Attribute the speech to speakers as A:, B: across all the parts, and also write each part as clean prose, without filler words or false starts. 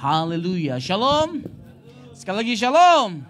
A: Haleluya. Shalom. Sekali lagi shalom.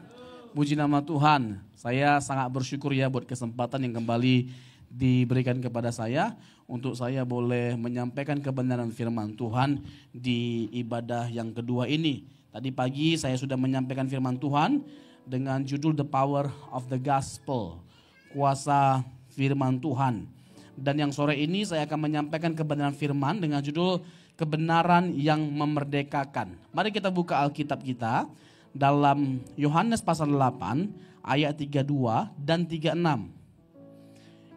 A: Puji nama Tuhan. Saya sangat bersyukur ya buat kesempatan yang kembali diberikan kepada saya untuk saya boleh menyampaikan kebenaran firman Tuhan di ibadah yang kedua ini. Tadi pagi saya sudah menyampaikan firman Tuhan dengan judul The Power of the Gospel, kuasa firman Tuhan. Dan yang sore ini saya akan menyampaikan kebenaran firman dengan judul kebenaran yang memerdekakan. Mari kita buka Alkitab kita dalam Yohanes pasal 8 ayat 32 dan 36.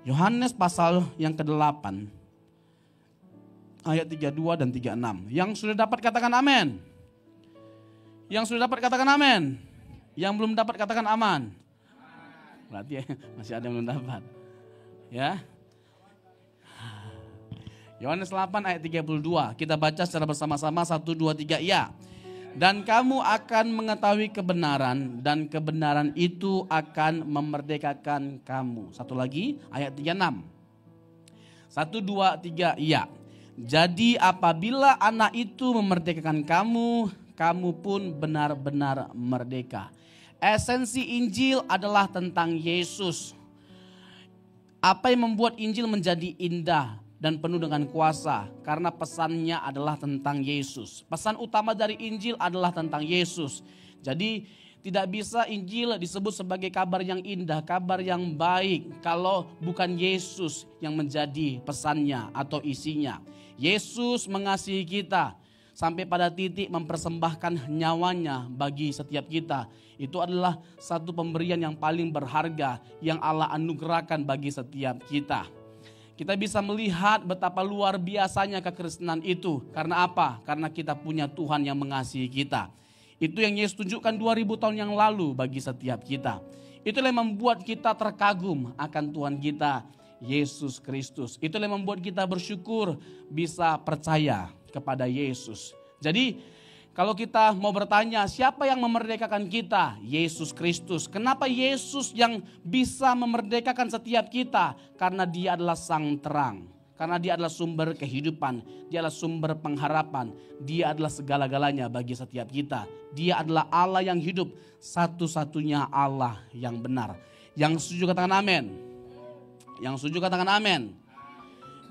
A: Yohanes pasal yang ke-8 ayat 32 dan 36. Yang sudah dapat katakan amin. Yang sudah dapat katakan amin. Yang belum dapat katakan aman. Berarti masih ada yang belum dapat. Ya. Yohanes 8 ayat 32. Kita baca secara bersama-sama 1, 2, 3 ya. Dan kamu akan mengetahui kebenaran dan kebenaran itu akan memerdekakan kamu. Satu lagi ayat 36. 1, 2, 3 ya. Jadi apabila anak itu memerdekakan kamu, kamu pun benar-benar merdeka. Esensi Injil adalah tentang Yesus. Apa yang membuat Injil menjadi indah dan penuh dengan kuasa? Karena pesannya adalah tentang Yesus. Pesan utama dari Injil adalah tentang Yesus. Jadi tidak bisa Injil disebut sebagai kabar yang indah, kabar yang baik kalau bukan Yesus yang menjadi pesannya atau isinya. Yesus mengasihi kita sampai pada titik mempersembahkan nyawanya bagi setiap kita. Itu adalah satu pemberian yang paling berharga yang Allah anugerahkan bagi setiap kita. Kita bisa melihat betapa luar biasanya kekristenan itu. Karena apa? Karena kita punya Tuhan yang mengasihi kita. Itu yang Yesus tunjukkan 2000 tahun yang lalu bagi setiap kita. Itulah yang membuat kita terkagum akan Tuhan kita, Yesus Kristus. Itulah yang membuat kita bersyukur bisa percaya kepada Yesus. Jadi kalau kita mau bertanya siapa yang memerdekakan kita? Yesus Kristus. Kenapa Yesus yang bisa memerdekakan setiap kita? Karena dia adalah sang terang. Karena dia adalah sumber kehidupan. Dia adalah sumber pengharapan. Dia adalah segala-galanya bagi setiap kita. Dia adalah Allah yang hidup. Satu-satunya Allah yang benar. Yang setuju katakan amin. Yang setuju katakan amin.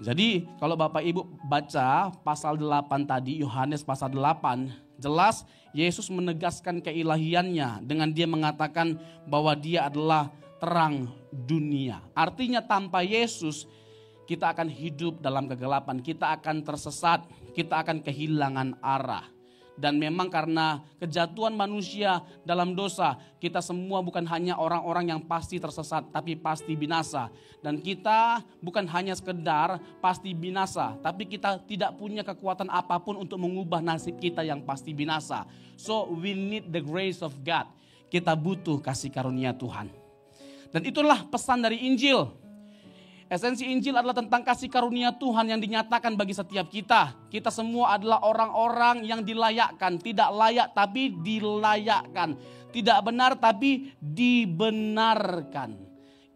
A: Jadi kalau Bapak Ibu baca pasal 8 tadi, Yohanes pasal 8, jelas Yesus menegaskan keilahiannya dengan dia mengatakan bahwa dia adalah terang dunia. Artinya tanpa Yesus kita akan hidup dalam kegelapan, kita akan tersesat, kita akan kehilangan arah. Dan memang karena kejatuhan manusia dalam dosa, kita semua bukan hanya orang-orang yang pasti tersesat, tapi pasti binasa. Dan kita bukan hanya sekedar pasti binasa, tapi kita tidak punya kekuatan apapun untuk mengubah nasib kita yang pasti binasa. So we need the grace of God. Kita butuh kasih karunia Tuhan. Dan itulah pesan dari Injil. Esensi Injil adalah tentang kasih karunia Tuhan yang dinyatakan bagi setiap kita. Kita semua adalah orang-orang yang dilayakkan. Tidak layak tapi dilayakkan. Tidak benar tapi dibenarkan.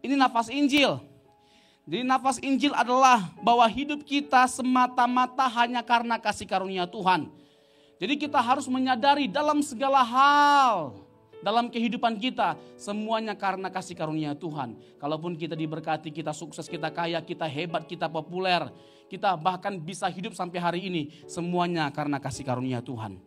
A: Ini nafas Injil. Jadi nafas Injil adalah bahwa hidup kita semata-mata hanya karena kasih karunia Tuhan. Jadi kita harus menyadari dalam segala hal. Dalam kehidupan kita semuanya karena kasih karunia Tuhan. Kalaupun kita diberkati, kita sukses, kita kaya, kita hebat, kita populer. Kita bahkan bisa hidup sampai hari ini. Semuanya karena kasih karunia Tuhan.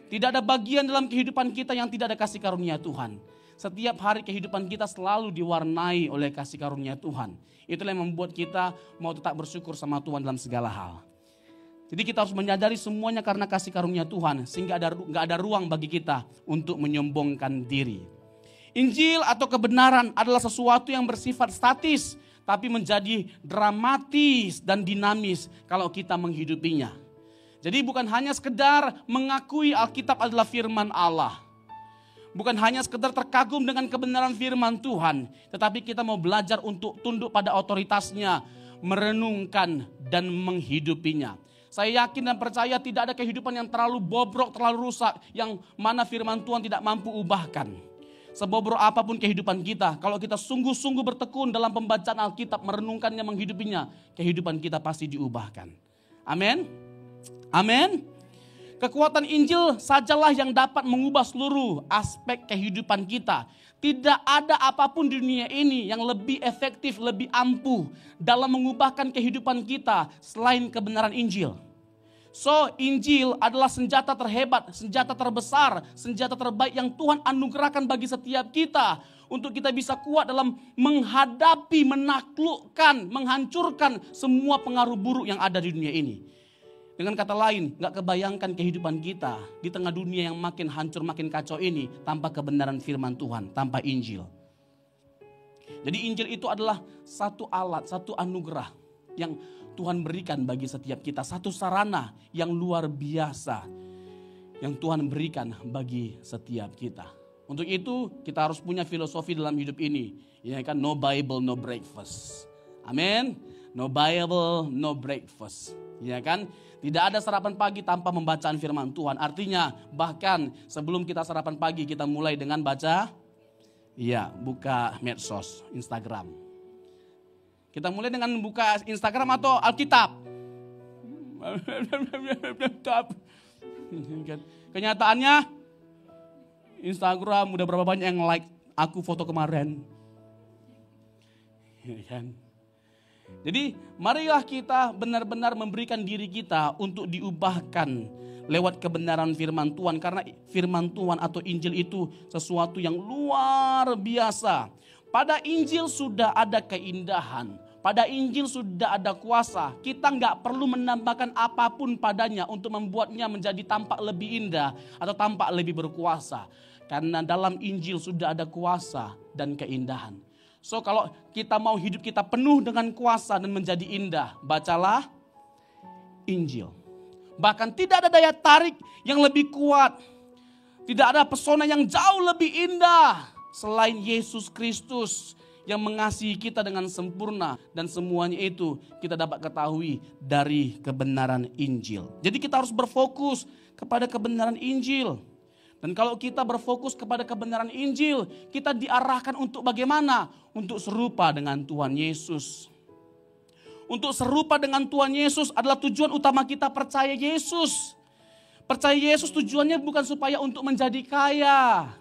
A: Tidak ada bagian dalam kehidupan kita yang tidak ada kasih karunia Tuhan. Setiap hari kehidupan kita selalu diwarnai oleh kasih karunia Tuhan. Itulah yang membuat kita mau tetap bersyukur sama Tuhan dalam segala hal. Jadi kita harus menyadari semuanya karena kasih karunia Tuhan. Sehingga gak ada ruang bagi kita untuk menyombongkan diri. Injil atau kebenaran adalah sesuatu yang bersifat statis. Tapi menjadi dramatis dan dinamis kalau kita menghidupinya. Jadi bukan hanya sekedar mengakui Alkitab adalah firman Allah. Bukan hanya sekedar terkagum dengan kebenaran firman Tuhan. Tetapi kita mau belajar untuk tunduk pada otoritasnya. Merenungkan dan menghidupinya. Saya yakin dan percaya tidak ada kehidupan yang terlalu bobrok, terlalu rusak. Yang mana firman Tuhan tidak mampu ubahkan. Sebobrok apapun kehidupan kita. Kalau kita sungguh-sungguh bertekun dalam pembacaan Alkitab, merenungkannya, menghidupinya. Kehidupan kita pasti diubahkan. Amin. Amin. Kekuatan Injil sajalah yang dapat mengubah seluruh aspek kehidupan kita. Tidak ada apapun di dunia ini yang lebih efektif, lebih ampuh dalam mengubahkan kehidupan kita selain kebenaran Injil. So, Injil adalah senjata terhebat, senjata terbesar, senjata terbaik yang Tuhan anugerahkan bagi setiap kita. Untuk kita bisa kuat dalam menghadapi, menaklukkan, menghancurkan semua pengaruh buruk yang ada di dunia ini. Dengan kata lain, gak kebayangkan kehidupan kita di tengah dunia yang makin hancur, makin kacau ini tanpa kebenaran firman Tuhan, tanpa Injil. Jadi Injil itu adalah satu alat, satu anugerah yang Tuhan berikan bagi setiap kita. Satu sarana yang luar biasa yang Tuhan berikan bagi setiap kita. Untuk itu kita harus punya filosofi dalam hidup ini. Ya kan, no Bible, no breakfast. Amin. No Bible, no breakfast. Ya kan? Tidak ada sarapan pagi tanpa pembacaan firman Tuhan. Artinya bahkan sebelum kita sarapan pagi kita mulai dengan baca, buka medsos, Instagram. Kita mulai dengan buka Instagram atau Alkitab. Kenyataannya Instagram udah berapa banyak yang like aku foto kemarin. Ya kan? Jadi marilah kita benar-benar memberikan diri kita untuk diubahkan lewat kebenaran firman Tuhan. Karena firman Tuhan atau Injil itu sesuatu yang luar biasa. Pada Injil sudah ada keindahan. Pada Injil sudah ada kuasa. Kita nggak perlu menambahkan apapun padanya untuk membuatnya menjadi tampak lebih indah atau tampak lebih berkuasa. Karena dalam Injil sudah ada kuasa dan keindahan. So kalau kita mau hidup kita penuh dengan kuasa dan menjadi indah, bacalah Injil. Bahkan tidak ada daya tarik yang lebih kuat. Tidak ada pesona yang jauh lebih indah selain Yesus Kristus yang mengasihi kita dengan sempurna. Dan semuanya itu kita dapat ketahui dari kebenaran Injil. Jadi kita harus berfokus kepada kebenaran Injil. Dan kalau kita berfokus kepada kebenaran Injil, kita diarahkan untuk bagaimana? Untuk serupa dengan Tuhan Yesus. Untuk serupa dengan Tuhan Yesus adalah tujuan utama kita percaya Yesus. Percaya Yesus tujuannya bukan supaya untuk menjadi kaya.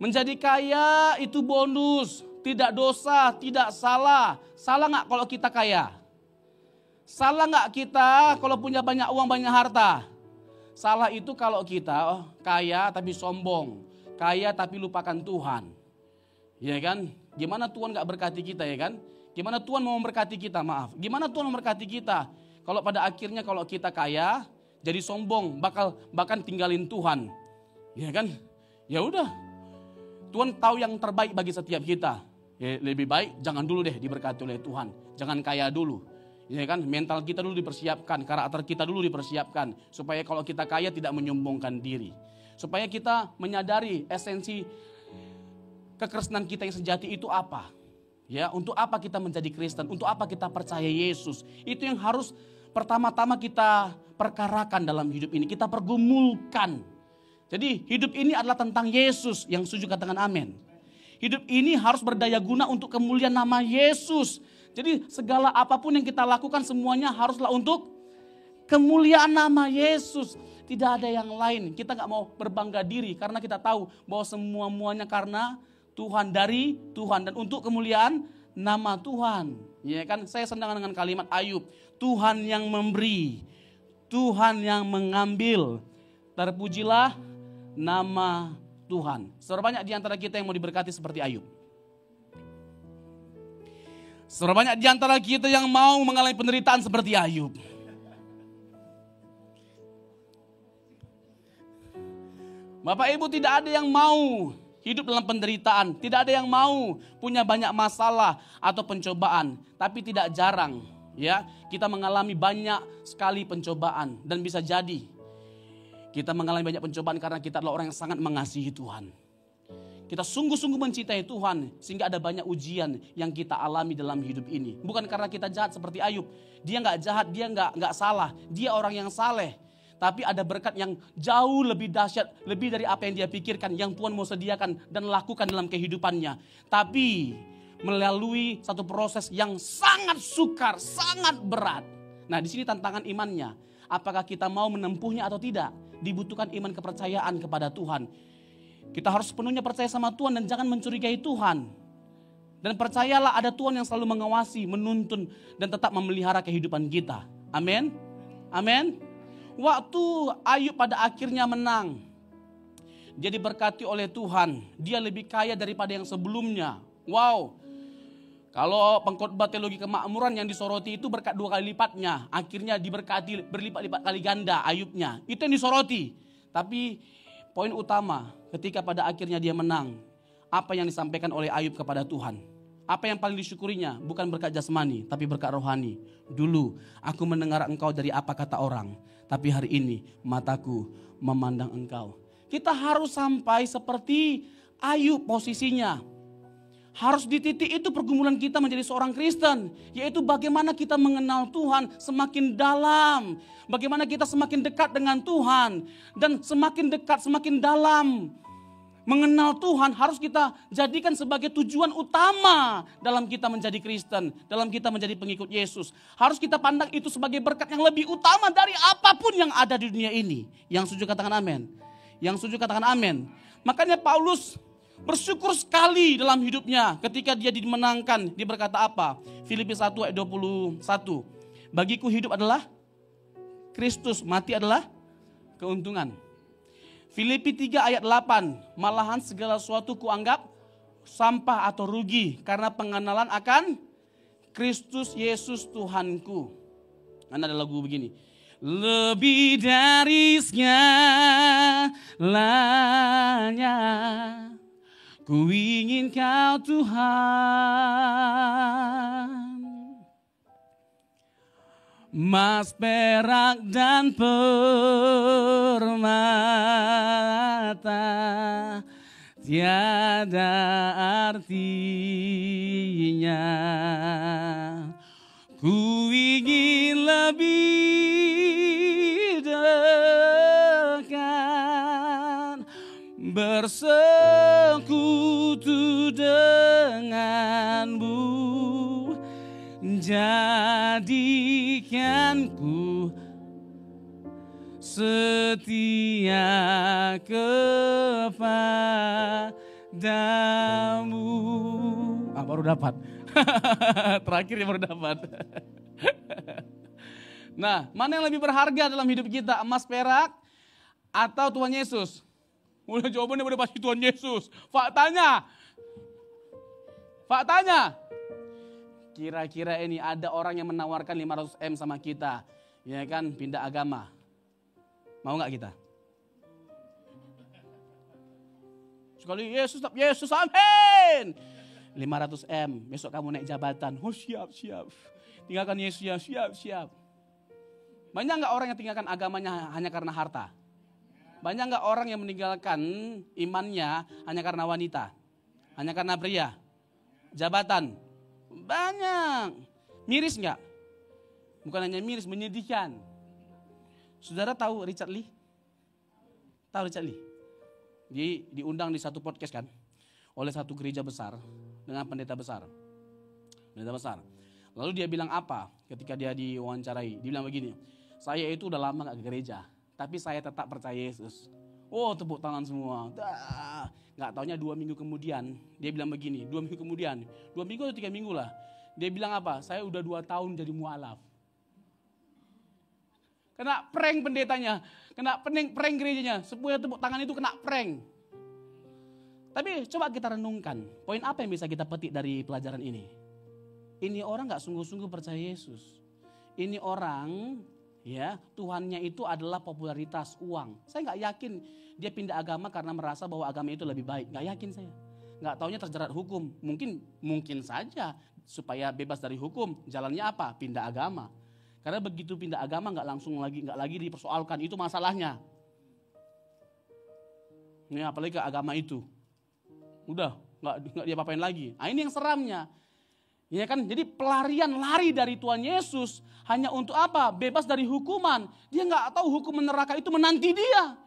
A: Menjadi kaya itu bonus, tidak dosa, tidak salah. Salah gak kalau kita kaya? Salah gak kita kalau punya banyak uang, banyak harta? Salah itu kalau kita kaya tapi sombong. Kaya tapi lupakan Tuhan. Ya kan? Gimana Tuhan gak berkati kita, ya kan? Gimana Tuhan mau memberkati kita, maaf. Gimana Tuhan memberkati kita? Kalau pada akhirnya kalau kita kaya, jadi sombong, bahkan tinggalin Tuhan. Ya kan? Ya udah. Tuhan tahu yang terbaik bagi setiap kita. Ya, lebih baik jangan dulu deh diberkati oleh Tuhan. Jangan kaya dulu. Ya kan, mental kita dulu dipersiapkan, karakter kita dulu dipersiapkan supaya kalau kita kaya tidak menyombongkan diri. Supaya kita menyadari esensi kekristenan kita yang sejati itu apa? Ya, untuk apa kita menjadi Kristen? Untuk apa kita percaya Yesus? Itu yang harus pertama-tama kita perkarakan dalam hidup ini, kita pergumulkan. Jadi hidup ini adalah tentang Yesus, yang setuju katakan amin. Hidup ini harus berdaya guna untuk kemuliaan nama Yesus. Jadi segala apapun yang kita lakukan semuanya haruslah untuk kemuliaan nama Yesus. Tidak ada yang lain. Kita gak mau berbangga diri karena kita tahu bahwa semua-muanya karena Tuhan, dari Tuhan dan untuk kemuliaan nama Tuhan. Ya kan, saya senang dengan kalimat Ayub. Tuhan yang memberi, Tuhan yang mengambil. Terpujilah nama Tuhan. Seberapa banyak di antara kita yang mau diberkati seperti Ayub? Seberapa banyak di antara kita yang mau mengalami penderitaan seperti Ayub? Bapak Ibu, tidak ada yang mau hidup dalam penderitaan. Tidak ada yang mau punya banyak masalah atau pencobaan. Tapi tidak jarang ya kita mengalami banyak sekali pencobaan. Dan bisa jadi kita mengalami banyak pencobaan karena kita adalah orang yang sangat mengasihi Tuhan. Kita sungguh-sungguh mencintai Tuhan sehingga ada banyak ujian yang kita alami dalam hidup ini. Bukan karena kita jahat seperti Ayub. Dia gak jahat, dia gak salah. Dia orang yang saleh. Tapi ada berkat yang jauh lebih dahsyat, lebih dari apa yang dia pikirkan, yang Tuhan mau sediakan dan lakukan dalam kehidupannya. Tapi melalui satu proses yang sangat sukar, sangat berat. Nah, di sini tantangan imannya. Apakah kita mau menempuhnya atau tidak? Dibutuhkan iman kepercayaan kepada Tuhan. Kita harus sepenuhnya percaya sama Tuhan dan jangan mencurigai Tuhan. Dan percayalah ada Tuhan yang selalu mengawasi, menuntun, dan tetap memelihara kehidupan kita. Amin. Amin. Waktu Ayub pada akhirnya menang, dia diberkati oleh Tuhan. Dia lebih kaya daripada yang sebelumnya. Wow. Kalau pengkhotbah teologi kemakmuran yang disoroti itu berkat 2 kali lipatnya. Akhirnya diberkati berlipat-lipat kali ganda Ayubnya. Itu yang disoroti. Tapi poin utama ketika pada akhirnya dia menang. Apa yang disampaikan oleh Ayub kepada Tuhan. Apa yang paling disyukurinya? Bukan berkat jasmani tapi berkat rohani. Dulu aku mendengar engkau dari apa kata orang. Tapi hari ini mataku memandang engkau. Kita harus sampai seperti Ayub posisinya. Harus di titik itu pergumulan kita menjadi seorang Kristen. Yaitu bagaimana kita mengenal Tuhan semakin dalam. Bagaimana kita semakin dekat dengan Tuhan. Dan semakin dekat, semakin dalam mengenal Tuhan harus kita jadikan sebagai tujuan utama dalam kita menjadi Kristen. Dalam kita menjadi pengikut Yesus. Harus kita pandang itu sebagai berkat yang lebih utama dari apapun yang ada di dunia ini. Yang setuju katakan amin. Yang setuju katakan amin. Makanya Paulus bersyukur sekali dalam hidupnya ketika dia dimenangkan. Dia berkata apa? Filipi 1 ayat 21. Bagiku hidup adalah Kristus, mati adalah keuntungan. Filipi 3 ayat 8. Malahan segala sesuatu kuanggap sampah atau rugi karena pengenalan akan Kristus Yesus Tuhanku. Ada lagu begini. Lebih dari segalanya ku ingin kau Tuhan, emas, perak dan permata tiada artinya. Ku ingin lebih dekat bersekutu denganmu, jadikanku setia kepadamu. Baru dapat. Terakhir ya baru dapat. Nah, mana yang lebih berharga dalam hidup kita? Emas, perak, atau Tuhan Yesus? Udah jawabannya udah pasti Tuhan Yesus. Faktanya. Kira-kira ini ada orang yang menawarkan 500M sama kita. Ya kan, pindah agama. Mau gak kita? Sekali Yesus, tetap Yesus, amin. 500M, besok kamu naik jabatan. Oh siap. Tinggalkan Yesus ya, siap. Banyak gak orang yang tinggalkan agamanya hanya karena harta? Banyak gak orang yang meninggalkan imannya hanya karena wanita? Hanya karena pria? Jabatan? Banyak. Miris gak? Bukan hanya miris, menyedihkan. Saudara tahu Richard Lee? Tahu Richard Lee? Diundang di satu podcast kan? Oleh satu gereja besar dengan pendeta besar. Lalu dia bilang apa ketika dia diwawancarai? Dia bilang begini, saya itu udah lama gak ke gereja, tapi saya tetap percaya Yesus. Oh, tepuk tangan semua. Gak taunya 2 minggu kemudian, dia bilang begini, 2 minggu kemudian, 2 minggu atau 3 minggu lah. Dia bilang apa? Saya udah 2 tahun jadi mualaf. Kena prank pendetanya, kena prank gerejanya, semuanya tepuk tangan itu kena prank. Tapi coba kita renungkan, poin apa yang bisa kita petik dari pelajaran ini? Ini orang gak sungguh-sungguh percaya Yesus. Ini orang, ya, Tuhannya itu adalah popularitas, uang. Saya gak yakin dia pindah agama karena merasa bahwa agama itu lebih baik. Gak yakin saya. Gak taunya terjerat hukum. Mungkin saja supaya bebas dari hukum. Jalannya apa? Pindah agama. Karena begitu pindah agama gak lagi dipersoalkan. Itu masalahnya. Ini apalagi ke agama itu. Udah, nggak dia apain lagi. Nah, ini yang seramnya. Ya kan, jadi pelarian lari dari Tuhan Yesus hanya untuk apa? Bebas dari hukuman. Dia nggak tahu hukum neraka itu menanti dia.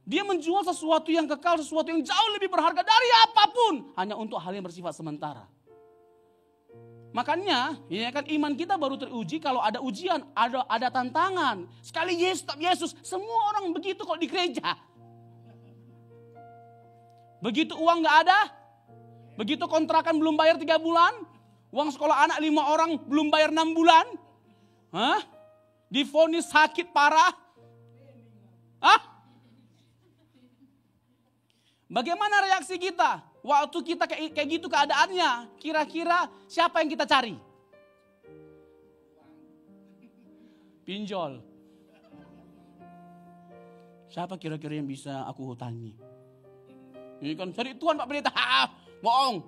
A: Dia menjual sesuatu yang kekal, sesuatu yang jauh lebih berharga dari apapun hanya untuk hal yang bersifat sementara. Makanya, ya kan iman kita baru teruji kalau ada ujian, ada tantangan. Sekali Yesus, tetap Yesus, semua orang begitu kok di gereja. Begitu uang gak ada, begitu kontrakan belum bayar 3 bulan, uang sekolah anak 5 orang belum bayar 6 bulan. Hah? Divonis sakit parah. Hah? Bagaimana reaksi kita? Waktu kita kayak gitu keadaannya, kira-kira siapa yang kita cari? Pinjol. Siapa kira-kira yang bisa aku hutangi? Ini kan cari Tuhan Pak Pendeta. Bohong.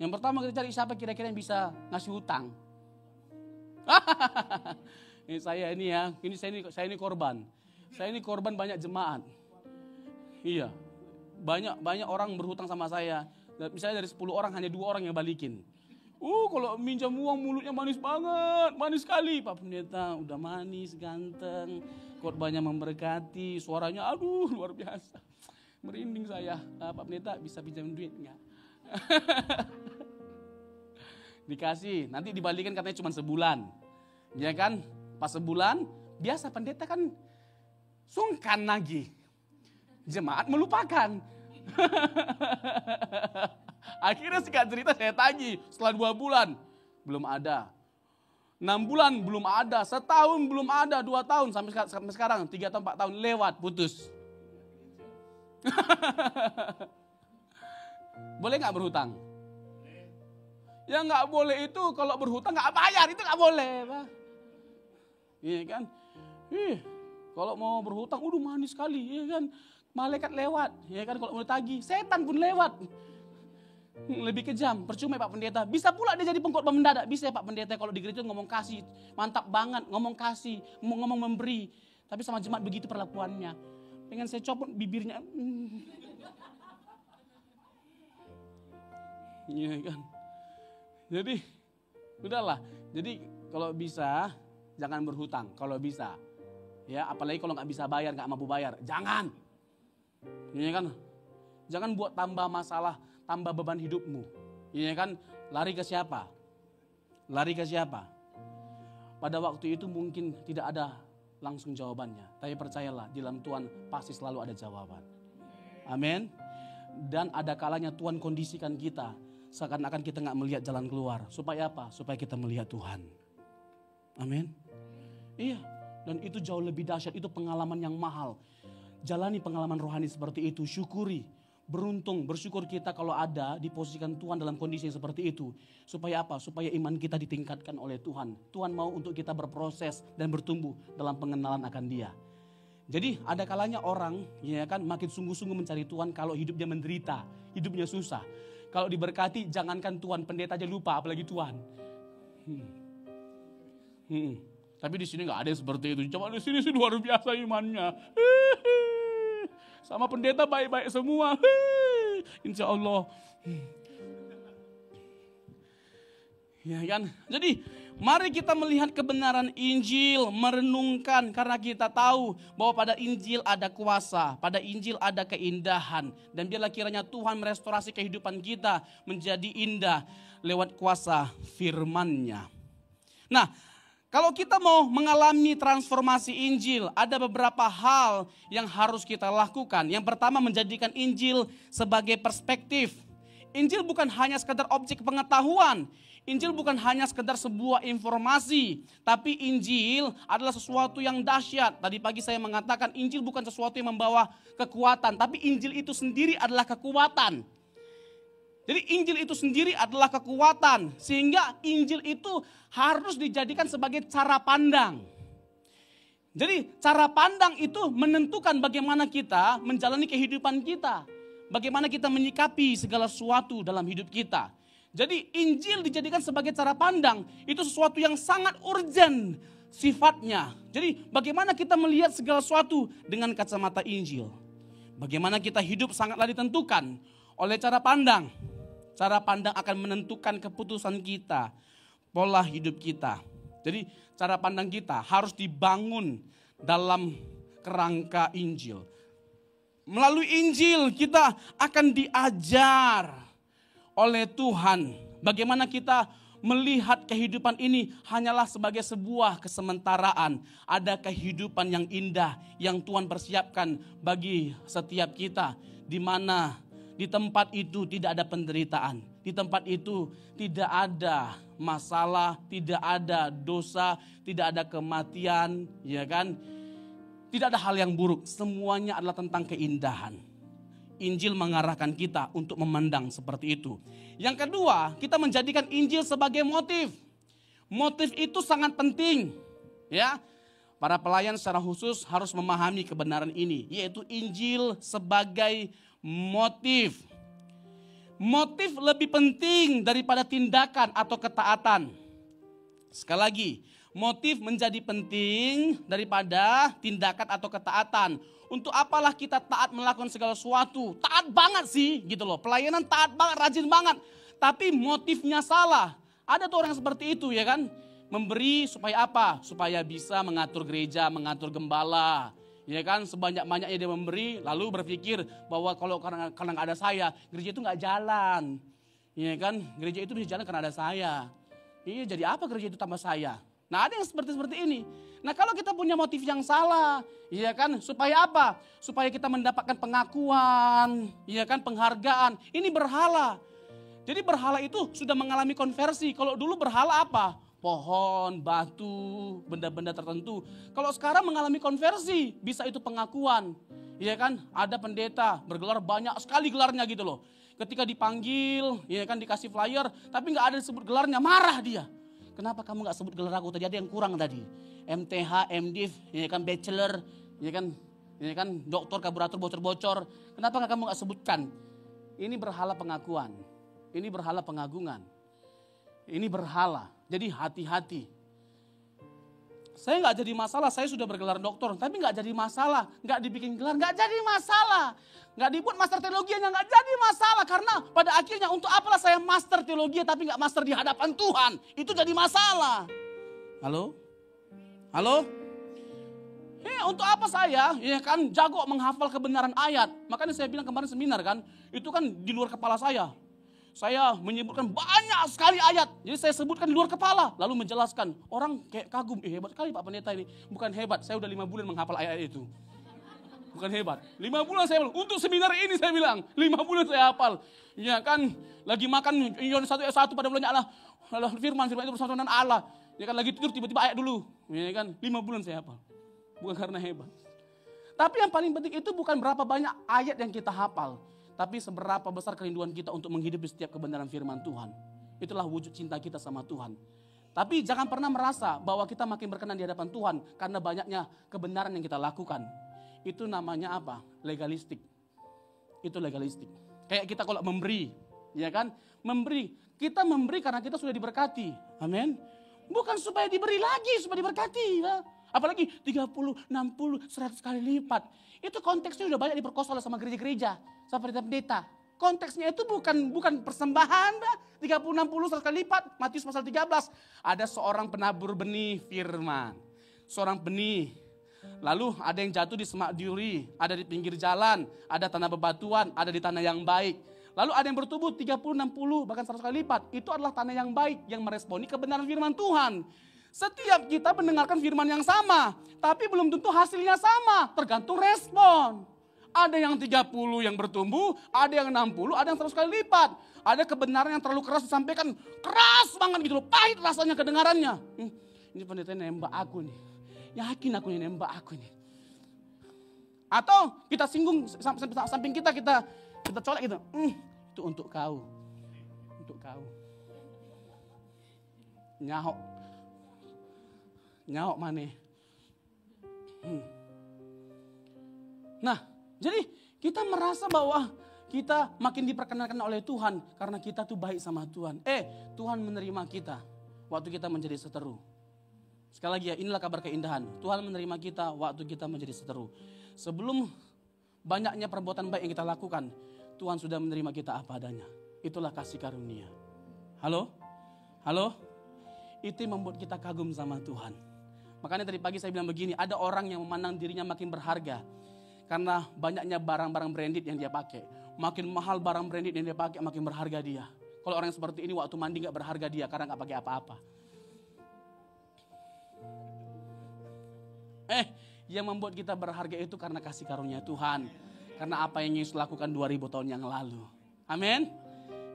A: Yang pertama kita cari siapa kira-kira yang bisa ngasih hutang. Ini saya ini ya, saya ini korban. Saya ini korban banyak jemaat. Iya. Banyak orang berhutang sama saya. Misalnya dari 10 orang hanya 2 orang yang balikin. Kalau minjam uang mulutnya manis banget, manis sekali. Pak Pendeta udah manis, ganteng, khotbahnya memberkati, suaranya aduh luar biasa. Merinding saya. Pak Pendeta bisa pinjam duit enggak? Dikasih, nanti dibalikin katanya cuma sebulan. Ya kan? Pas sebulan, biasa pendeta kan sungkan lagi. Jemaat melupakan. Akhirnya singkat cerita saya tagih setelah 2 bulan. Belum ada. 6 bulan belum ada. Setahun belum ada. 2 tahun sampai sekarang. 3 atau 4 tahun lewat putus. Boleh gak berhutang? Ya gak boleh itu. Kalau berhutang gak bayar. Itu gak boleh. Iya kan? Kalau mau berhutang manis sekali. Iya kan? Malaikat lewat, ya kan, kalau mau ditagih, setan pun lewat. Lebih kejam, percuma Pak Pendeta. Bisa pula dia jadi pengkhotbah mendadak. Bisa ya Pak Pendeta kalau di gereja ngomong kasih, mantap banget, ngomong kasih, ngomong memberi. Tapi sama jemaat begitu perlakuannya. Pengen saya copot bibirnya. Iya kan. Jadi, udahlah. Jadi kalau bisa, jangan berhutang. Kalau bisa. Ya, apalagi kalau nggak bisa bayar, nggak mampu bayar. Jangan. Ini kan, jangan buat tambah masalah, tambah beban hidupmu. Ini kan, lari ke siapa? Lari ke siapa? Pada waktu itu mungkin tidak ada langsung jawabannya. Tapi percayalah, di dalam Tuhan pasti selalu ada jawaban. Amin. Dan ada kalanya Tuhan kondisikan kita, seakan-akan kita nggak melihat jalan keluar. Supaya apa? Supaya kita melihat Tuhan. Amin. Iya, dan itu jauh lebih dahsyat, itu pengalaman yang mahal. Jalani pengalaman rohani seperti itu, syukuri, beruntung, bersyukur kita kalau ada diposisikan Tuhan dalam kondisi yang seperti itu. Supaya apa? Supaya iman kita ditingkatkan oleh Tuhan. Tuhan mau untuk kita berproses dan bertumbuh dalam pengenalan akan Dia. Jadi ada kalanya orang ya kan makin sungguh-sungguh mencari Tuhan kalau hidupnya menderita, hidupnya susah. Kalau diberkati jangankan Tuhan, pendeta aja lupa apalagi Tuhan. Tapi di sini nggak ada yang seperti itu. Coba di sini sih luar biasa imannya. Sama pendeta baik-baik semua. Insya Allah. Ya kan? Jadi mari kita melihat kebenaran Injil, merenungkan karena kita tahu bahwa pada Injil ada kuasa, pada Injil ada keindahan. Dan biarlah kiranya Tuhan merestorasi kehidupan kita menjadi indah lewat kuasa firman-Nya. Nah, kalau kita mau mengalami transformasi Injil, ada beberapa hal yang harus kita lakukan. Yang pertama, menjadikan Injil sebagai perspektif. Injil bukan hanya sekedar objek pengetahuan. Injil bukan hanya sekedar sebuah informasi. Tapi Injil adalah sesuatu yang dahsyat. Tadi pagi saya mengatakan Injil bukan sesuatu yang membawa kekuatan. Tapi Injil itu sendiri adalah kekuatan. Jadi Injil itu sendiri adalah kekuatan. Sehingga Injil itu harus dijadikan sebagai cara pandang. Jadi cara pandang itu menentukan bagaimana kita menjalani kehidupan kita. Bagaimana kita menyikapi segala sesuatu dalam hidup kita. Jadi Injil dijadikan sebagai cara pandang. Itu sesuatu yang sangat urgent sifatnya. Jadi bagaimana kita melihat segala sesuatu dengan kacamata Injil. Bagaimana kita hidup sangatlah ditentukan oleh cara pandang. Cara pandang akan menentukan keputusan kita, pola hidup kita. Jadi cara pandang kita harus dibangun dalam kerangka Injil. Melalui Injil kita akan diajar oleh Tuhan Bagaimana kita melihat kehidupan ini hanyalah sebagai sebuah kesementaraan. Ada kehidupan yang indah yang Tuhan persiapkan bagi setiap kita. Di mana di tempat itu tidak ada penderitaan. Di tempat itu tidak ada masalah, tidak ada dosa, tidak ada kematian, ya kan? Tidak ada hal yang buruk, semuanya adalah tentang keindahan. Injil mengarahkan kita untuk memandang seperti itu. Yang kedua, kita menjadikan Injil sebagai motif. Motif itu sangat penting, ya. Para pelayan secara khusus harus memahami kebenaran ini, yaitu Injil sebagai motif. Motif lebih penting daripada tindakan atau ketaatan. Sekali lagi, motif menjadi penting daripada tindakan atau ketaatan. Untuk apalah kita taat melakukan segala sesuatu? Taat banget sih gitu loh. Pelayanan taat banget, rajin banget. Tapi motifnya salah. Ada tuh orang seperti itu ya kan. Memberi supaya apa? Supaya bisa mengatur gereja, mengatur gembala. Ya kan, sebanyak-banyaknya dia memberi. Lalu berpikir bahwa kalau karena gak ada saya, gereja itu gak jalan. Ya kan, gereja itu bisa jalan karena ada saya. Iya, jadi apa gereja itu tanpa saya? Nah, ada yang seperti ini. Nah, kalau kita punya motif yang salah, ya kan, supaya apa? Supaya kita mendapatkan pengakuan, ya kan, penghargaan. Ini berhala. Jadi berhala itu sudah mengalami konversi. Kalau dulu berhala apa? Pohon, batu, benda-benda tertentu. Kalau sekarang mengalami konversi, bisa itu pengakuan. Ya kan, ada pendeta bergelar banyak sekali gelarnya gitu loh. Ketika dipanggil, ya kan, dikasih flyer, tapi nggak ada disebut gelarnya, marah dia. Kenapa kamu gak sebut gelar aku tadi? Ada yang kurang tadi. MTH, MDiv, ya kan, bachelor, ya kan, doktor, karburator, bocor-bocor. Kenapa kamu gak sebutkan? Ini berhala pengakuan. Ini berhala pengagungan. Ini berhala. Jadi hati-hati. Saya gak jadi masalah, saya sudah bergelar doktor. Tapi gak jadi masalah. Gak dibikin gelar, gak jadi masalah. Gak dibuat master teologianya, gak jadi masalah. Karena pada akhirnya untuk apalah saya master teologi tapi gak master di hadapan Tuhan. Itu jadi masalah. Halo? Halo? Untuk apa saya ya kan jago menghafal kebenaran ayat. Makanya saya bilang kemarin seminar kan. Itu kan di luar kepala saya. Saya menyebutkan banyak sekali ayat. Jadi saya sebutkan di luar kepala. Lalu menjelaskan. Orang kayak kagum. Hebat sekali Pak Pendeta ini. Bukan hebat, saya udah 5 bulan menghafal ayat itu. Bukan hebat. 5 bulan saya bilang, untuk seminar ini saya bilang, 5 bulan saya hafal. Ya kan, lagi makan Yohanes 1:1 pada bulannya Allah firman itu bersama dengan Allah. Ya kan lagi tidur tiba-tiba ayat dulu. Ya kan, 5 bulan saya hafal. Bukan karena hebat. Tapi yang paling penting itu bukan berapa banyak ayat yang kita hafal. Tapi seberapa besar kerinduan kita untuk menghidupi setiap kebenaran firman Tuhan. Itulah wujud cinta kita sama Tuhan. Tapi jangan pernah merasa bahwa kita makin berkenan di hadapan Tuhan karena banyaknya kebenaran yang kita lakukan. Itu namanya apa? Legalistik. Itu legalistik. Kayak kita kalau memberi, ya kan? Memberi. Kita memberi karena kita sudah diberkati. Amin. Bukan supaya diberi lagi, supaya diberkati. Ya. Apalagi 30, 60, 100 kali lipat. Itu konteksnya udah banyak diperkosa oleh sama gereja-gereja. Sama pendeta-pendeta. Konteksnya itu bukan persembahan. 30, 60, 100 kali lipat. Matius pasal 13. Ada seorang penabur benih firman. Seorang benih. Lalu ada yang jatuh di semak duri, ada di pinggir jalan, ada tanah bebatuan, ada di tanah yang baik. Lalu ada yang bertumbuh 30, 60, bahkan 100 kali lipat. Itu adalah tanah yang baik, yang meresponi kebenaran firman Tuhan. Setiap kita mendengarkan firman yang sama, tapi belum tentu hasilnya sama, tergantung respon. Ada yang 30 yang bertumbuh, ada yang 60, ada yang 100 kali lipat. Ada kebenaran yang terlalu keras disampaikan, keras banget gitu loh, pahit rasanya kedengarannya. Ini pendeta nembak aku nih. Yakin aku ini nembak aku ini. Atau kita singgung samping kita colek gitu. Itu untuk kau. Untuk kau. Nyahok mana? Nah, jadi kita merasa bahwa kita makin diperkenalkan oleh Tuhan karena kita tuh baik sama Tuhan. Tuhan menerima kita waktu kita menjadi seteru. Sekali lagi ya, inilah kabar keindahan. Tuhan menerima kita waktu kita menjadi seteru. Sebelum banyaknya perbuatan baik yang kita lakukan, Tuhan sudah menerima kita apa adanya. Itulah kasih karunia. Halo? Halo? Itu yang membuat kita kagum sama Tuhan. Makanya tadi pagi saya bilang begini, ada orang yang memandang dirinya makin berharga. Karena banyaknya barang-barang branded yang dia pakai. Makin mahal barang branded yang dia pakai, makin berharga dia. Kalau orang yang seperti ini waktu mandi gak berharga dia karena gak pakai apa-apa. Yang membuat kita berharga itu karena kasih karunia Tuhan. Karena apa yang Yesus lakukan 2000 tahun yang lalu. Amin.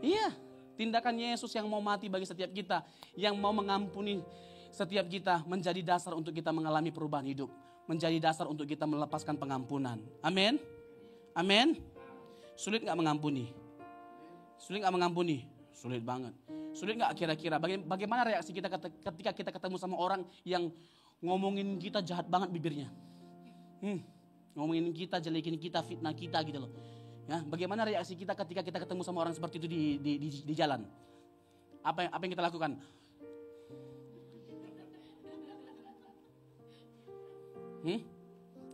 A: Iya, tindakan Yesus yang mau mati bagi setiap kita, yang mau mengampuni setiap kita, menjadi dasar untuk kita mengalami perubahan hidup. Menjadi dasar untuk kita melepaskan pengampunan. Amin. Amin. Sulit gak mengampuni? Sulit gak mengampuni? Sulit banget. Sulit gak kira-kira? Bagaimana reaksi kita ketika kita ketemu sama orang yang ngomongin kita jahat banget bibirnya? Ngomongin kita, jelekin kita, fitnah kita gitu loh. Ya, bagaimana reaksi kita ketika kita ketemu sama orang seperti itu di jalan? Apa yang kita lakukan?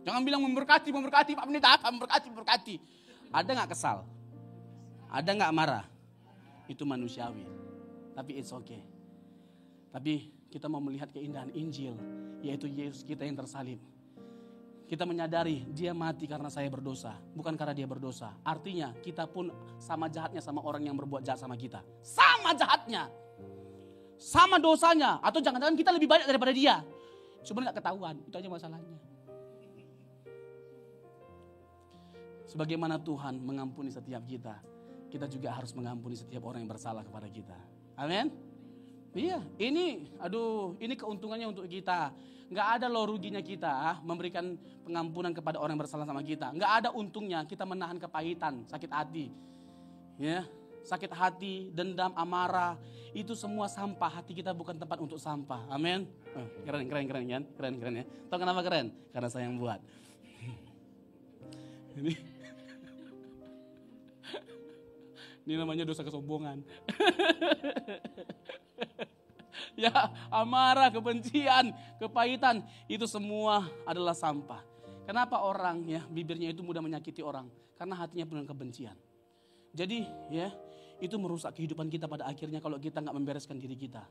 A: Jangan bilang memberkati Pak Pendeta, memberkati. Ada gak kesal? Ada gak marah? Itu manusiawi. Tapi it's okay. Tapi kita mau melihat keindahan Injil, yaitu Yesus kita yang tersalib. Kita menyadari dia mati karena saya berdosa, bukan karena dia berdosa. Artinya kita pun sama jahatnya sama orang yang berbuat jahat sama kita. Sama jahatnya. Sama dosanya. Atau jangan-jangan kita lebih banyak daripada dia. Cuma gak ketahuan, itu aja masalahnya. Sebagaimana Tuhan mengampuni setiap kita, kita juga harus mengampuni setiap orang yang bersalah kepada kita. Amin. Iya, ini keuntungannya untuk kita. Nggak ada loh ruginya kita memberikan pengampunan kepada orang yang bersalah sama kita. Nggak ada untungnya kita menahan kepahitan, sakit hati. Ya, sakit hati, dendam, amarah, itu semua sampah. Hati kita bukan tempat untuk sampah. Amin. Keren kan? Keren ya. Tahu kenapa keren? Karena saya yang buat. Ini namanya dosa kesombongan. Ya, amarah, kebencian, kepahitan, itu semua adalah sampah. Kenapa orang ya bibirnya itu mudah menyakiti orang? Karena hatinya penuh kebencian. Jadi ya, itu merusak kehidupan kita pada akhirnya kalau kita nggak membereskan diri kita.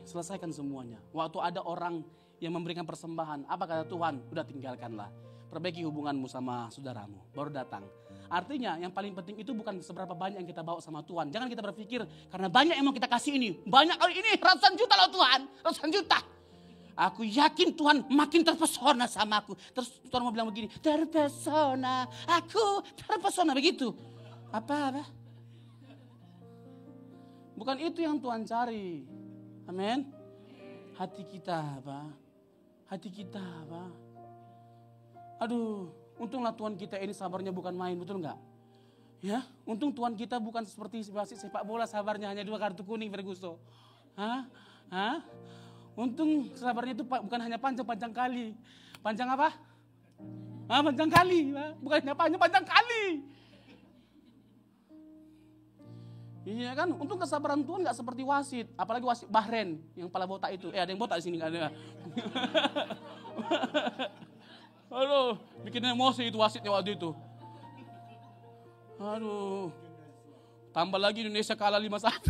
A: Selesaikan semuanya. Waktu ada orang yang memberikan persembahan, apa kata Tuhan? Udah tinggalkanlah. Perbaiki hubunganmu sama saudaramu, baru datang. Artinya yang paling penting itu bukan seberapa banyak yang kita bawa sama Tuhan. Jangan kita berpikir karena banyak yang mau kita kasih ini. Banyak kali ini ratusan juta loh Tuhan. Ratusan juta. Aku yakin Tuhan makin terpesona sama aku. Terus Tuhan mau bilang begini. Terpesona. Aku terpesona begitu. Apa? Bukan itu yang Tuhan cari. Amin. Hati kita apa? Aduh, untunglah Tuhan kita ini sabarnya bukan main, betul enggak? Ya, untung Tuhan kita bukan seperti wasit sepak bola sabarnya hanya 2 kartu kuning Ferguson. Untung sabarnya itu bukan hanya panjang kali. Panjang apa? Panjang kali, bukan hanya panjang kali. Iya kan, untung kesabaran Tuhan enggak seperti wasit, apalagi wasit Bahrain yang kepala botak itu. Ada yang botak di sini enggak ada. Aduh, bikin emosi itu wasitnya waktu itu. Aduh, tambah lagi Indonesia kalah 5-1.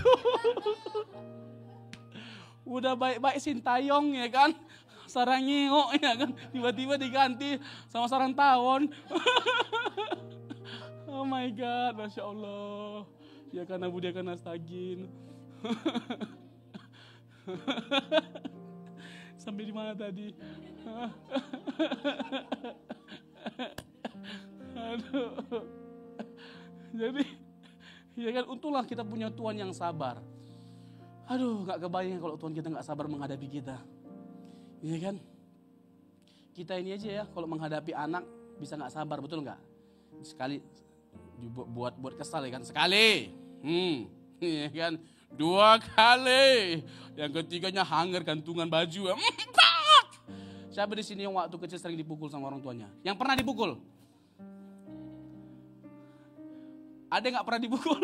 A: Udah baik-baik Sintayong ya kan, Sarangeo ya kan, tiba-tiba diganti sama Sarang Tawon. Oh my God, Masya Allah. Ya karena Budia kan Astagin. Sampai di mana tadi? Aduh. Jadi, ya kan untunglah kita punya Tuhan yang sabar. Aduh, gak kebayang kalau Tuhan kita gak sabar menghadapi kita. Iya kan? Kita ini aja ya, kalau menghadapi anak bisa gak sabar, betul gak? Sekali buat kesal ya kan? Sekali. Iya kan? 2 kali. Yang ketiganya hanger gantungan baju. Siapa di sini yang waktu kecil sering dipukul sama orang tuanya? Yang pernah dipukul? Ada yang gak pernah dipukul?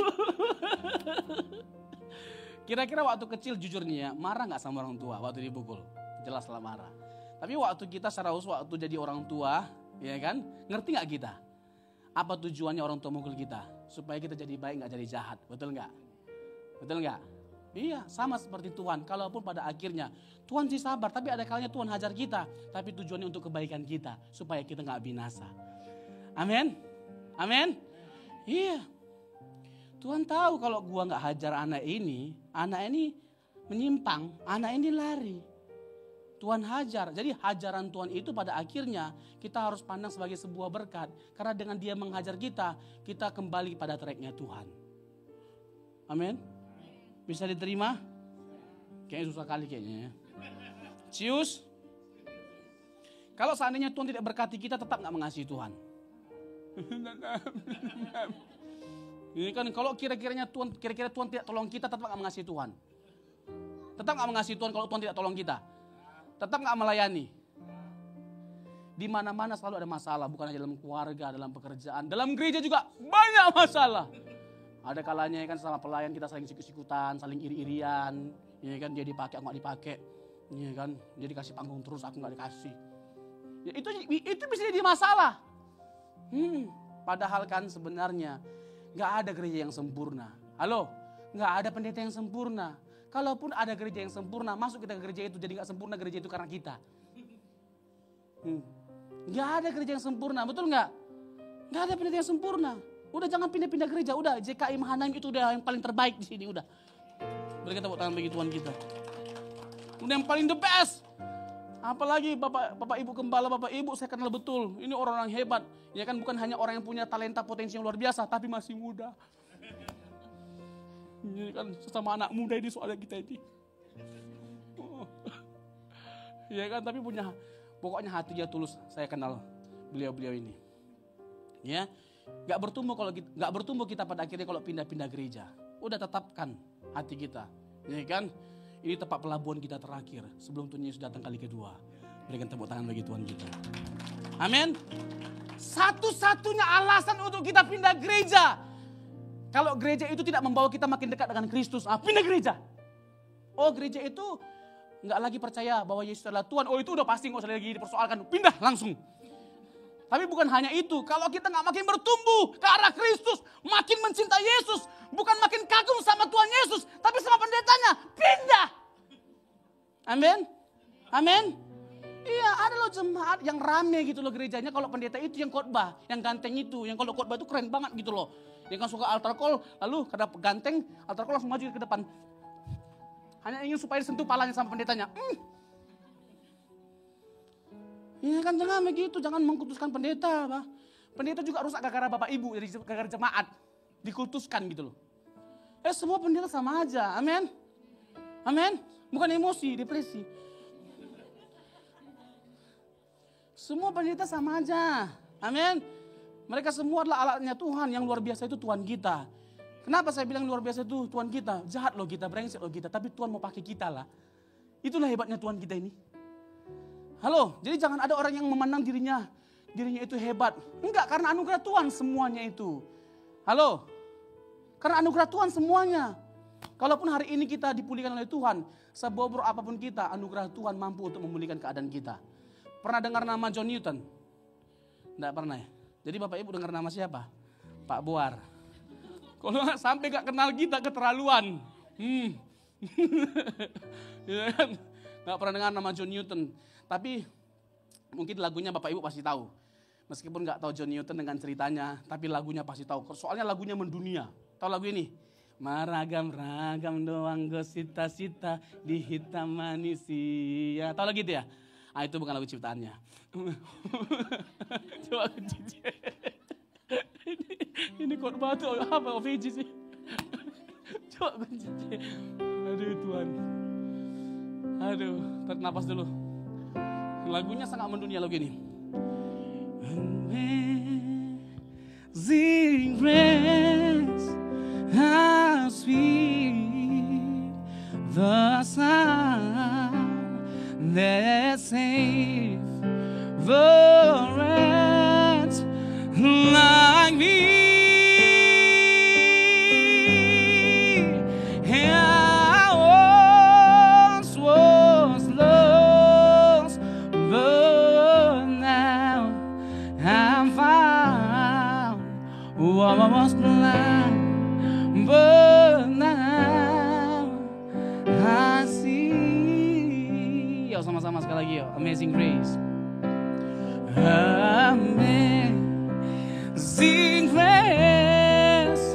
A: Kira-kira waktu kecil jujur nih ya, marah gak sama orang tua waktu dipukul? Jelas lah marah. Tapi waktu kita secara khusus waktu jadi orang tua, ya kan? Ngerti gak kita? Apa tujuannya orang tua mukul kita? Supaya kita jadi baik gak jadi jahat, betul gak? Betul gak? Iya, sama seperti Tuhan. Kalaupun pada akhirnya Tuhan sih sabar, tapi ada kalanya Tuhan hajar kita. Tapi tujuannya untuk kebaikan kita, supaya kita gak binasa. Amin? Amin? Iya. Tuhan tahu kalau gua nggak hajar anak ini menyimpang, anak ini lari. Tuhan hajar. Jadi hajaran Tuhan itu pada akhirnya kita harus pandang sebagai sebuah berkat. Karena dengan dia menghajar kita, kita kembali pada tracknya Tuhan. Amin. Bisa diterima? Kayaknya susah kali kayaknya ya. Cius. Kalau seandainya Tuhan tidak berkati kita, tetap gak mengasihi Tuhan. Ini kan kalau kira-kira Tuhan tidak tolong kita, tetap gak mengasihi Tuhan. Tetap gak mengasihi Tuhan kalau Tuhan tidak tolong kita. Tetap gak melayani. Di mana-mana selalu ada masalah, bukan hanya dalam keluarga, dalam pekerjaan, dalam gereja juga banyak masalah. Ada kalanya kan sama pelayan kita saling sikut-sikutan, saling iri-irian, ya kan, dia dipakai aku gak dipakai, ya kan, dia dikasih panggung terus aku gak dikasih. Ya, itu bisa jadi masalah. Padahal kan sebenarnya gak ada gereja yang sempurna. Halo, gak ada pendeta yang sempurna. Kalaupun ada gereja yang sempurna, masuk kita ke gereja itu jadi gak sempurna gereja itu karena kita. Gak ada gereja yang sempurna, betul gak? Gak ada pendeta yang sempurna. Udah jangan pindah-pindah gereja, udah JKI Mahanaim itu udah yang paling terbaik di sini, udah. Beri kita tepuk tangan bagi Tuhan kita. Udah yang paling the best. Apalagi Bapak Ibu Gembala, Bapak Ibu saya kenal betul. Ini orang-orang hebat. Ya kan bukan hanya orang yang punya talenta potensi yang luar biasa, tapi masih muda. Ini kan sesama anak muda ini soalnya kita ini. Ya kan, tapi pokoknya hatinya tulus. Saya kenal beliau-beliau ini. Ya. Gak bertumbuh kita pada akhirnya kalau pindah-pindah gereja. Udah tetapkan hati kita, ya kan? Ini tempat pelabuhan kita terakhir sebelum Tuhan Yesus datang kali kedua. Berikan tepuk tangan bagi Tuhan kita. Amin. Satu-satunya alasan untuk kita pindah gereja, kalau gereja itu tidak membawa kita makin dekat dengan Kristus, pindah gereja. Oh, gereja itu nggak lagi percaya bahwa Yesus adalah Tuhan. Oh, itu udah pasti nggak usah lagi dipersoalkan. Pindah langsung. Tapi bukan hanya itu, kalau kita gak makin bertumbuh ke arah Kristus, makin mencintai Yesus, bukan makin kagum sama Tuhan Yesus, tapi sama pendetanya, pindah. Amin. Amin. Iya, ada loh jemaat yang rame gitu loh gerejanya kalau pendeta itu yang khotbah, yang ganteng itu, yang kalau khotbah itu keren banget gitu loh. Yang kan suka altar call, lalu kada ganteng, altar call langsung maju ke depan. Hanya ingin supaya disentuh palanya sama pendetanya. Ya kan jangan begitu, jangan mengkultuskan pendeta. Bah. Pendeta juga rusak gara-gara Bapak Ibu, jadi gara-gara jemaat. Dikultuskan gitu loh. Semua pendeta sama aja, amin. Amin, bukan emosi, depresi. Semua pendeta sama aja, amin. Mereka semua adalah alatnya Tuhan, yang luar biasa itu Tuhan kita. Kenapa saya bilang luar biasa itu Tuhan kita? Jahat loh kita, brengsek loh kita, tapi Tuhan mau pakai kita lah. Itulah hebatnya Tuhan kita ini. Halo, jadi jangan ada orang yang memandang dirinya itu hebat. Enggak, karena anugerah Tuhan semuanya itu. Halo, karena anugerah Tuhan semuanya. Kalaupun hari ini kita dipulihkan oleh Tuhan, sebobrok apapun kita, anugerah Tuhan mampu untuk memulihkan keadaan kita. Pernah dengar nama John Newton? Enggak pernah ya? Jadi Bapak Ibu dengar nama siapa? Pak Boar. Kalau sampai gak kenal kita keterlaluan. Gak pernah dengar nama John Newton. Tapi mungkin lagunya Bapak Ibu pasti tahu. Meskipun gak tahu John Newton dengan ceritanya, tapi lagunya pasti tahu. Soalnya lagunya mendunia. Tahu lagu ini? Maragam-ragam doang gosita-sita di hitam manusia. Tahu lagi itu ya? Itu bukan lagu ciptaannya. Coba aku cici. Ini khotbah tuh apa OVJ sih? Coba aku cici. Aduh Tuhan. Aduh, tarik napas dulu. Lagunya sangat mendunia lagu ini. Amazing grace, how sweet the sound that saved the wretch like me. I was blind, but now I see. Yo, sama-sama sekali lagi yo. Amazing Grace. Amazing Grace.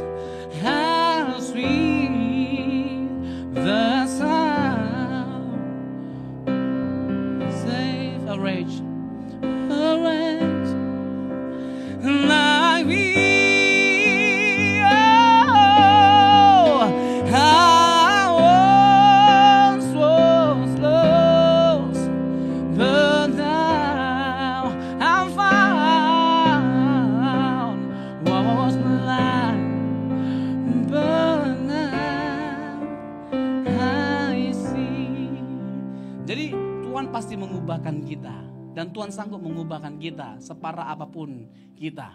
A: mengubahkan kita. Dan Tuhan sanggup mengubahkan kita separah apapun kita.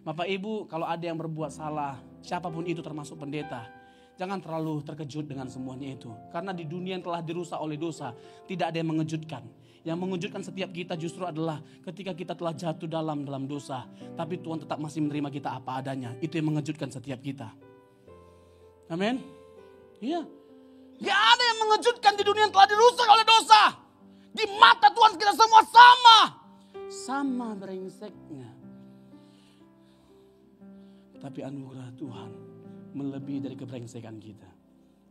A: Bapak Ibu, kalau ada yang berbuat salah, siapapun itu termasuk pendeta, jangan terlalu terkejut dengan semuanya itu. Karena di dunia yang telah dirusak oleh dosa, tidak ada yang mengejutkan. Yang mengejutkan setiap kita justru adalah ketika kita telah jatuh dalam dosa. Tapi Tuhan tetap masih menerima kita apa adanya. Itu yang mengejutkan setiap kita. Amin. Iya. Gak ada yang mengejutkan di dunia yang telah dirusak oleh dosa. Di mata Tuhan kita semua sama. Sama brengseknya. Tapi anugerah Tuhan melebihi dari kebrengsekan kita.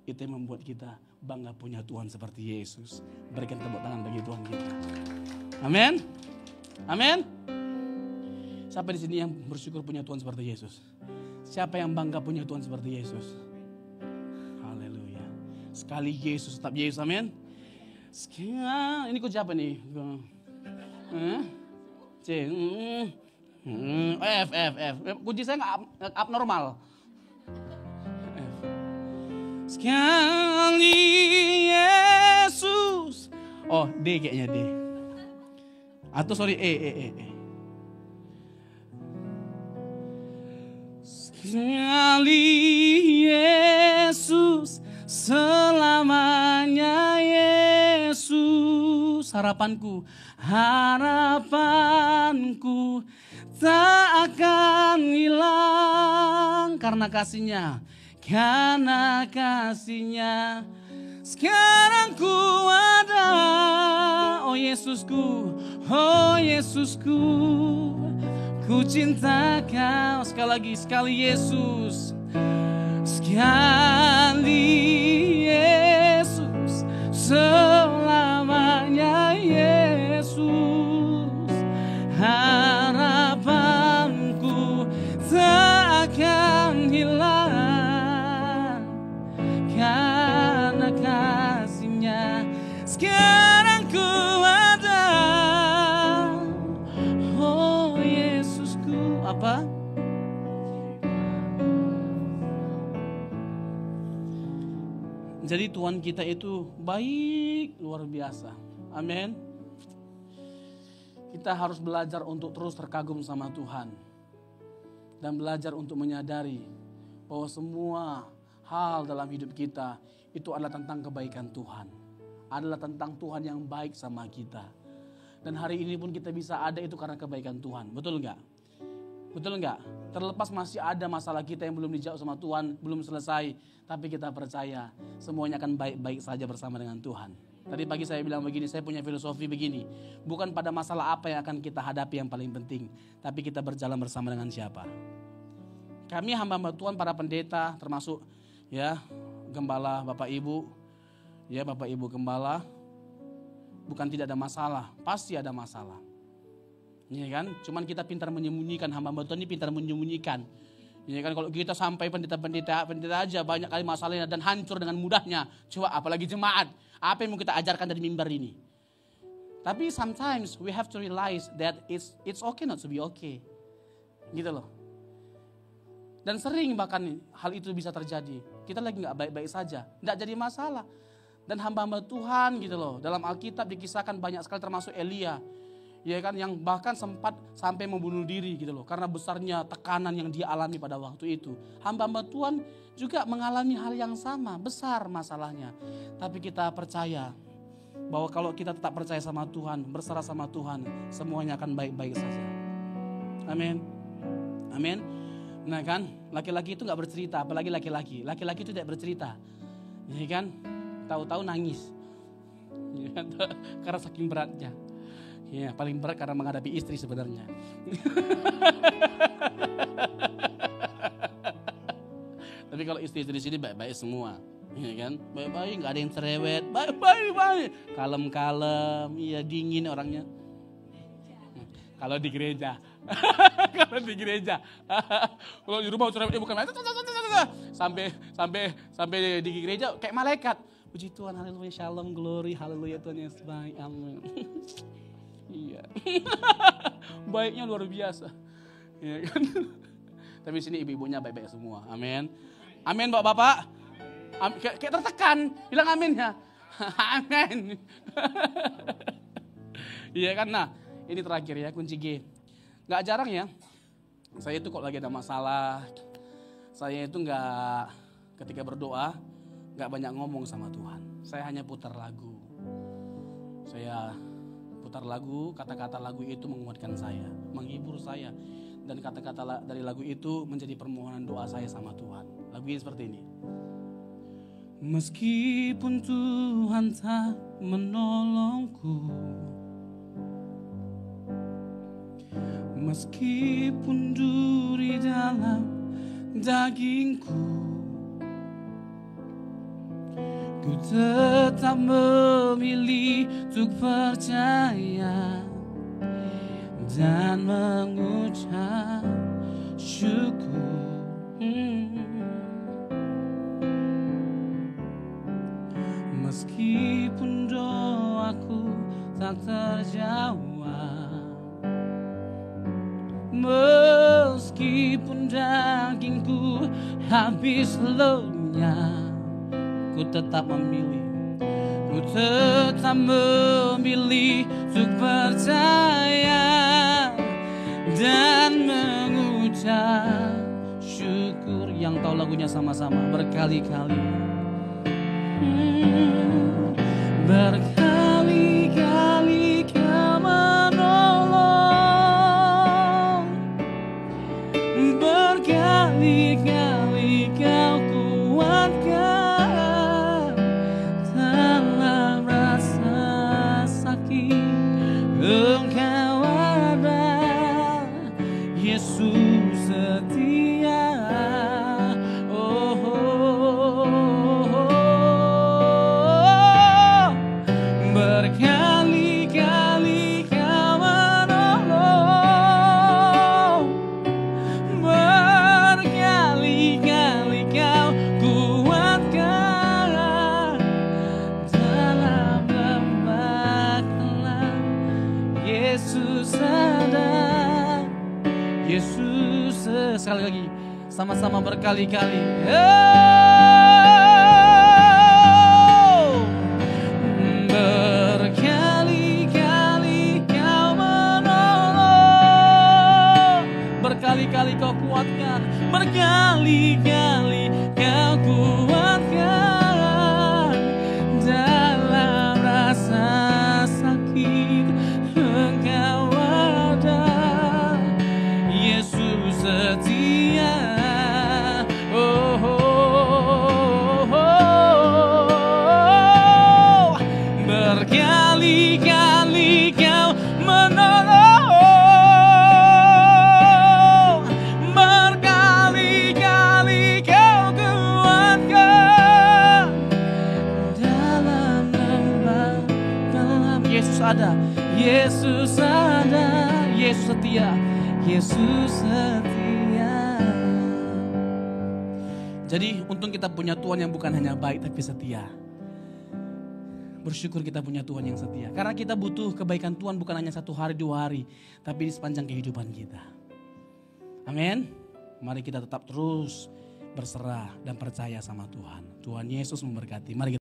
A: Itu yang membuat kita bangga punya Tuhan seperti Yesus. Berikan tepuk tangan bagi Tuhan kita. Amin. Amin. Siapa di sini yang bersyukur punya Tuhan seperti Yesus? Siapa yang bangga punya Tuhan seperti Yesus? Haleluya. Sekali Yesus tetap Yesus. Amin. Ini kok siapa nih? C. F. Kunci saya nggak abnormal. Sekali Yesus. Oh, D kayaknya D. Atau sorry E. Sekali Yesus, selamanya Yesus. Harapanku tak akan hilang karena kasih-Nya. Karena kasih-Nya sekarang ku ada. Oh Yesusku, ku cinta Kau. Sekali Yesus. Sekali Yesus, selamanya Yesus. Harapanku tak akan hilang karena kasih-Nya sekarang ku ada. Oh Yesusku. Apa? Jadi Tuhan kita itu baik luar biasa. Amin. Kita harus belajar untuk terus terkagum sama Tuhan. Dan belajar untuk menyadari bahwa semua hal dalam hidup kita itu adalah tentang kebaikan Tuhan. Adalah tentang Tuhan yang baik sama kita. Dan hari ini pun kita bisa ada itu karena kebaikan Tuhan. Betul enggak? Betul enggak? Terlepas masih ada masalah kita yang belum dijawab sama Tuhan, belum selesai. Tapi kita percaya semuanya akan baik-baik saja bersama dengan Tuhan. Tadi pagi saya bilang begini, saya punya filosofi begini. Bukan pada masalah apa yang akan kita hadapi yang paling penting. Tapi kita berjalan bersama dengan siapa. Kami hamba-hamba Tuhan, para pendeta, termasuk ya gembala Bapak Ibu. Ya Bapak Ibu gembala. Bukan tidak ada masalah, pasti ada masalah. Ya kan? Cuman kita pintar menyembunyikan, hamba-hamba Tuhan ini pintar menyembunyikan. Ya kan, kalau kita sampai pendeta aja banyak kali masalahnya dan hancur dengan mudahnya. Coba apalagi jemaat. Apa yang mau kita ajarkan dari mimbar ini? Tapi sometimes we have to realize that it's okay not to be okay. Gitu loh. Dan sering bahkan hal itu bisa terjadi. Kita lagi gak baik-baik saja. Gak jadi masalah. Dan hamba-hamba Tuhan gitu loh. Dalam Alkitab dikisahkan banyak sekali termasuk Elia. Ya kan, yang bahkan sempat sampai membunuh diri gitu loh. Karena besarnya tekanan yang dia alami pada waktu itu. Hamba-hamba Tuhan juga mengalami hal yang sama. Besar masalahnya. Tapi kita percaya bahwa kalau kita tetap percaya sama Tuhan, berserah sama Tuhan, semuanya akan baik-baik saja. Amin. Amin. Nah kan, laki-laki itu gak bercerita, apalagi laki-laki. Laki-laki itu tidak bercerita. Ya kan, tahu-tahu nangis. Ya kan? Karena saking beratnya. Ya, paling berat karena menghadapi istri sebenarnya. Tapi kalau istri-istri di sini baik-baik semua, ya kan? Baik-baik, nggak ada yang cerewet, baik-baik, kalem-kalem, iya dingin orangnya. Kalau di gereja, kalau di rumah cerewetnya bukan sampai di gereja kayak malaikat. Puji Tuhan, haleluya, shalom, glory, haleluya, Tuhan Yesus baik, amin. Iya, baiknya luar biasa, ya kan? Tapi sini ibu-ibunya baik-baik semua, amin, amin, bapak-bapak, kayak tertekan, bilang amin ya, amin. Iya kan, nah ini terakhir ya, kunci G. Gak jarang ya, saya itu kalau lagi ada masalah, saya itu gak, ketika berdoa, gak banyak ngomong sama Tuhan. Saya hanya putar lagu. Saya putar lagu, kata-kata lagu itu menguatkan saya, menghibur saya. Dan kata-kata dari lagu itu menjadi permohonan doa saya sama Tuhan. Lagu ini seperti ini. Meskipun Tuhan tak menolongku, meskipun duri dalam dagingku, ku tetap memilih untuk percaya dan mengucap syukur. Meskipun doaku tak terjawab, meskipun dagingku habis lenyap, ku tetap memilih untuk percaya dan mengucap syukur. Yang tahu lagunya sama-sama berkali-kali. Berkali-kali Kau menolong, berkali-kali Kau kuatkan dalam rasa sakit. Engkau ada, Yesus setia. Berkali-kali Kau menolong, berkali-kali Kau kuatkan dalam lembah kelam. Yesus ada, Yesus. Sekali lagi, sama-sama berkali-kali. Berkali-kali Kau menolong, berkali-kali Kau kuatkan, berkali-kali Kau kuatkan dalam rasa sakit. Engkau ada, Yesus setia. Berkali-kali Kau menolong, berkali-kali Kau kuatkan dalam lembah kelam. Yesus ada, Yesus ada, Yesus setia, Yesus setia. Jadi untung kita punya Tuhan yang bukan hanya baik tapi setia. Bersyukur kita punya Tuhan yang setia. Karena kita butuh kebaikan Tuhan bukan hanya 1 hari 2 hari, tapi di sepanjang kehidupan kita. Amin. Mari kita tetap terus berserah dan percaya sama Tuhan. Tuhan Yesus memberkati. Mari kita